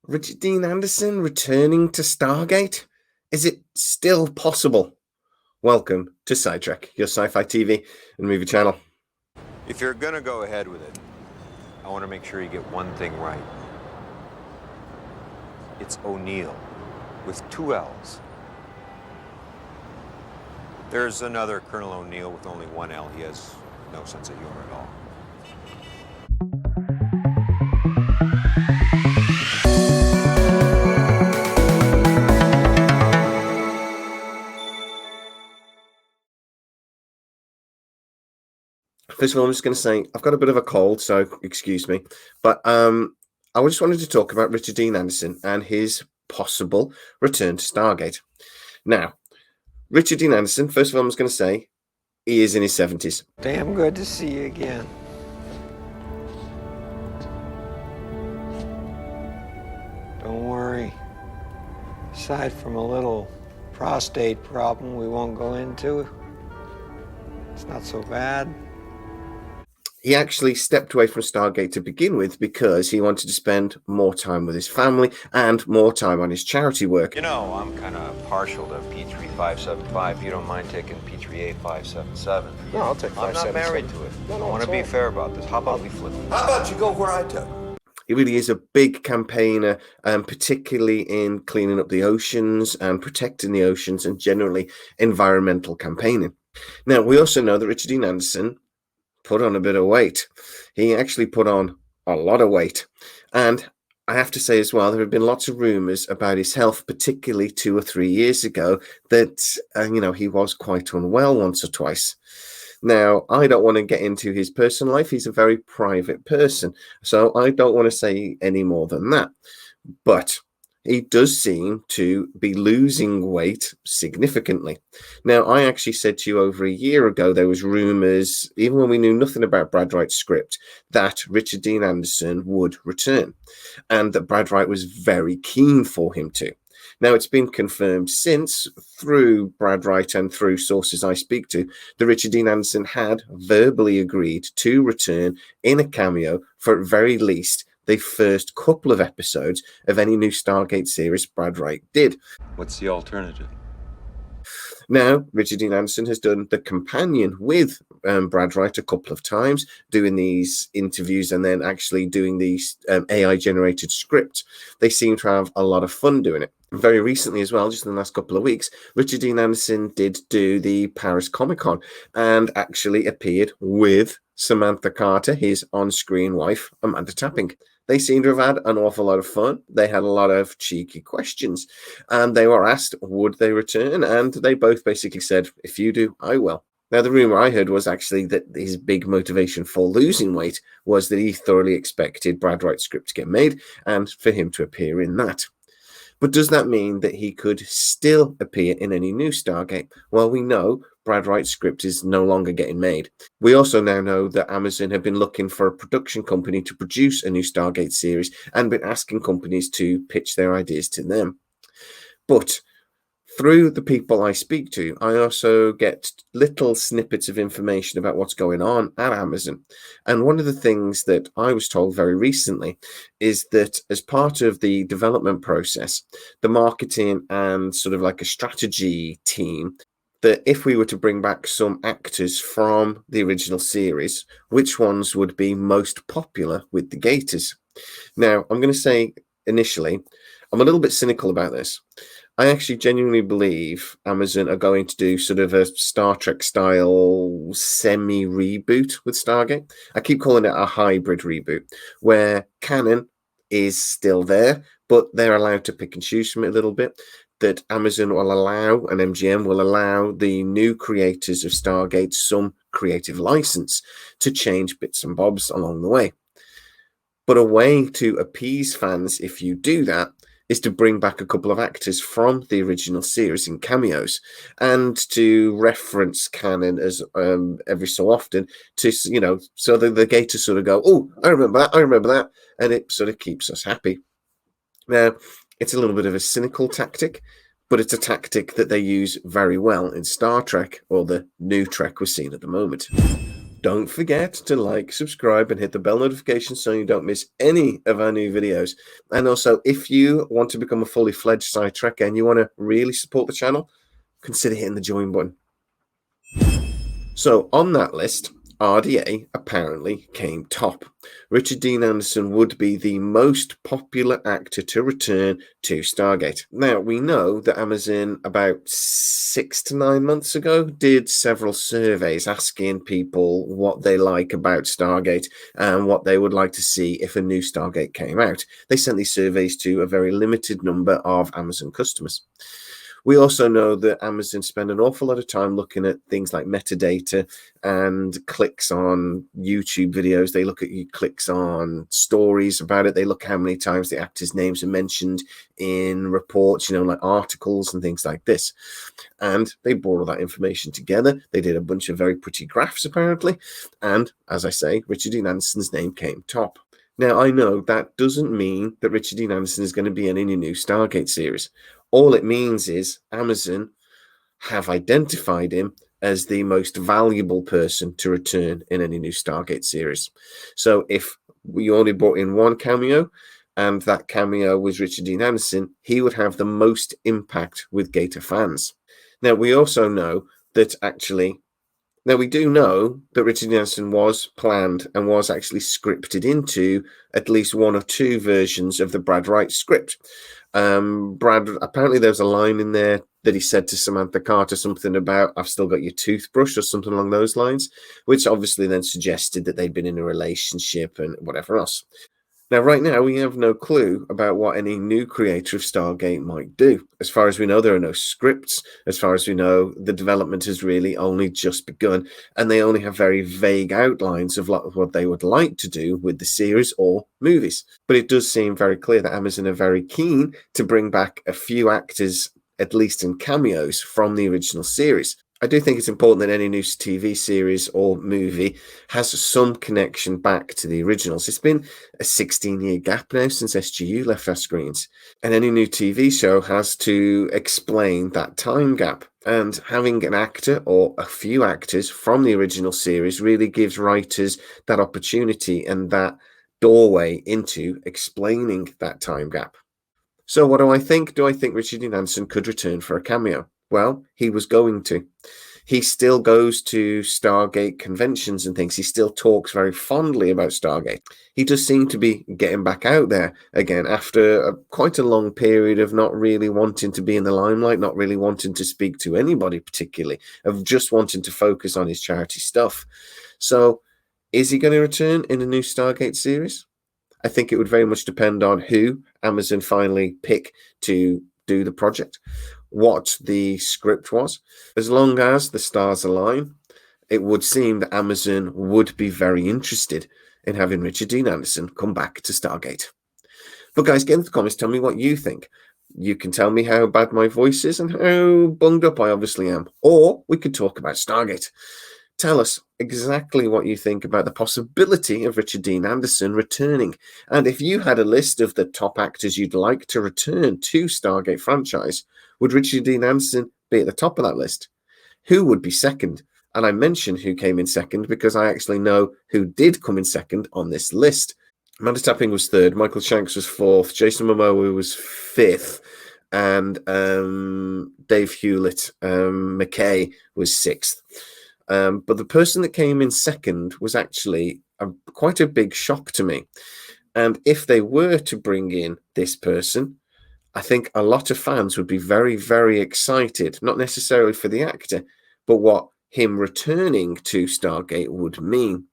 Richard Dean Anderson returning to Stargate? Is it still possible? Welcome to SciTrek, your sci-fi TV and movie channel. If you're gonna go ahead with it, I want to make sure you get one thing right. It's Oneill, with 2 L's. There's another Colonel Oneill with only 1 L. He has no sense of humor at all. First of all, I'm just going to say I've got a bit of a cold, so excuse me. But I just wanted to talk about Richard Dean Anderson and his possible return to Stargate. Now, Richard Dean Anderson, first of all, I'm just going to say he is in his 70s. Damn good to see you again. Don't worry. Aside from a little prostate problem we won't go into, it's not so bad. He actually stepped away from Stargate to begin with because he wanted to spend more time with his family and more time on his charity work. You know, I'm kind of partial to P3575. You don't mind taking P38-577? No, I'll take 577. I'm not married to it. No, I want to be fair about this. How about we flip it? How about you go where I took? He really is a big campaigner, particularly in cleaning up the oceans and protecting the oceans and generally environmental campaigning. Now, we also know that Richard Dean Anderson put on a bit of weight. He actually put on a lot of weight. And I have to say as well, there have been lots of rumors about his health, particularly 2 or 3 years ago, that, he was quite unwell once or twice. Now, I don't want to get into his personal life. He's a very private person, so I don't want to say any more than that. But he does seem to be losing weight significantly. Now, I actually said to you over a year ago, there was rumors, even when we knew nothing about Brad Wright's script, that Richard Dean Anderson would return and that Brad Wright was very keen for him to. Now, it's been confirmed since through Brad Wright and through sources I speak to that Richard Dean Anderson had verbally agreed to return in a cameo for at very least the first couple of episodes of any new Stargate series Brad Wright did. What's the alternative? Now, Richard Dean Anderson has done the companion with Brad Wright a couple of times, doing these interviews and then actually doing these AI-generated scripts. They seem to have a lot of fun doing it. Very recently as well, just in the last couple of weeks, Richard Dean Anderson did do the Paris Comic-Con and actually appeared with Samantha Carter, his on-screen wife, Amanda Tapping. They seem to have had an awful lot of fun. They had a lot of cheeky questions, and they were asked, would they return? And they both basically said, if you do, I will. Now, the rumor I heard was actually that his big motivation for losing weight was that he thoroughly expected Brad Wright's script to get made and for him to appear in that. But does that mean that he could still appear in any new Stargate? Well, we know Brad Wright's script is no longer getting made. We also now know that Amazon have been looking for a production company to produce a new Stargate series and been asking companies to pitch their ideas to them. But through the people I speak to, I also get little snippets of information about what's going on at Amazon. And one of the things that I was told very recently is that as part of the development process, the marketing and sort of like a strategy team, that if we were to bring back some actors from the original series, which ones would be most popular with the Gators? Now, I'm going to say initially, I'm a little bit cynical about this. I actually genuinely believe Amazon are going to do sort of a Star Trek style semi-reboot with Stargate. I keep calling it a hybrid reboot, where canon is still there, but they're allowed to pick and choose from it a little bit. That Amazon will allow, and MGM will allow the new creators of Stargate some creative license to change bits and bobs along the way. But a way to appease fans, if you do that, is to bring back a couple of actors from the original series in cameos and to reference canon as every so often to, so that the Gators sort of go, oh, I remember that. And it sort of keeps us happy. Now, it's a little bit of a cynical tactic, but it's a tactic that they use very well in Star Trek, or the new Trek we're seeing at the moment. don't forget to like, subscribe, and hit the bell notification so you don't miss any of our new videos. And also, if you want to become a fully fledged SciTrekker and you want to really support the channel, consider hitting the join button. So on that list, RDA apparently came top. Richard Dean Anderson would be the most popular actor to return to Stargate. Now, we know that Amazon about 6 to 9 months ago did several surveys asking people what they like about Stargate and what they would like to see if a new Stargate came out. They sent these surveys to a very limited number of Amazon customers. We also know that Amazon spend an awful lot of time looking at things like metadata and clicks on YouTube videos. They look at clicks on stories about it. They look how many times the actors' names are mentioned in reports, like articles and things like this. And they brought all that information together. They did a bunch of very pretty graphs, apparently. And as I say, Richard Dean Anderson's name came top. Now, I know that doesn't mean that Richard Dean Anderson is going to be in any new Stargate series. All it means is Amazon have identified him as the most valuable person to return in any new Stargate series. So if we only brought in one cameo, and that cameo was Richard Dean Anderson, he would have the most impact with Gator fans. Now, we also know that we do know that Richard Dean Anderson was planned and was actually scripted into at least one or two versions of the Brad Wright script. Brad, apparently there's a line in there that he said to Samantha Carter something about, "I've still got your toothbrush," or something along those lines, which obviously then suggested that they'd been in a relationship and whatever else. Now, right now, we have no clue about what any new creator of Stargate might do. As far as we know, there are no scripts. As far as we know, the development has really only just begun, and they only have very vague outlines of what they would like to do with the series or movies. But it does seem very clear that Amazon are very keen to bring back a few actors, at least in cameos, from the original series. I do think it's important that any new TV series or movie has some connection back to the originals. It's been a 16-year gap now since SGU left our screens, and any new TV show has to explain that time gap. And having an actor or a few actors from the original series really gives writers that opportunity and that doorway into explaining that time gap. So what do I think? Do I think Richard Dean Anderson could return for a cameo? Well, he was going to. He still goes to Stargate conventions and things. He still talks very fondly about Stargate. He does seem to be getting back out there again after quite a long period of not really wanting to be in the limelight, not really wanting to speak to anybody particularly, of just wanting to focus on his charity stuff. So is he going to return in a new Stargate series? I think it would very much depend on who Amazon finally pick to do the project, what the script was. As long as the stars align, it would seem that Amazon would be very interested in having Richard Dean Anderson come back to Stargate. But guys, get into the comments, tell me what you think. You can tell me how bad my voice is and how bunged up I obviously am. Or we could talk about Stargate. Tell us exactly what you think about the possibility of Richard Dean Anderson returning. And if you had a list of the top actors you'd like to return to Stargate franchise, would Richard Dean Anderson be at the top of that list? Who would be second? And I mentioned who came in second because I actually know who did come in second on this list. Amanda Tapping was third, Michael Shanks was fourth, Jason Momoa was fifth, and Dave Hewlett McKay was sixth. But the person that came in second was actually quite a big shock to me. And if they were to bring in this person, I think a lot of fans would be very, very excited, not necessarily for the actor, but what him returning to Stargate would mean.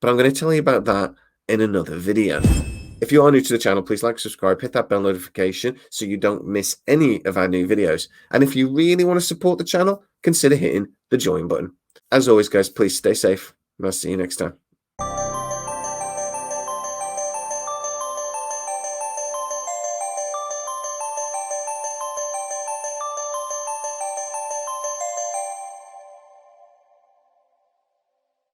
But I'm going to tell you about that in another video. If you are new to the channel, please like, subscribe, hit that bell notification so you don't miss any of our new videos. And if you really want to support the channel, consider hitting the join button. As always, guys, please stay safe, and I'll see you next time.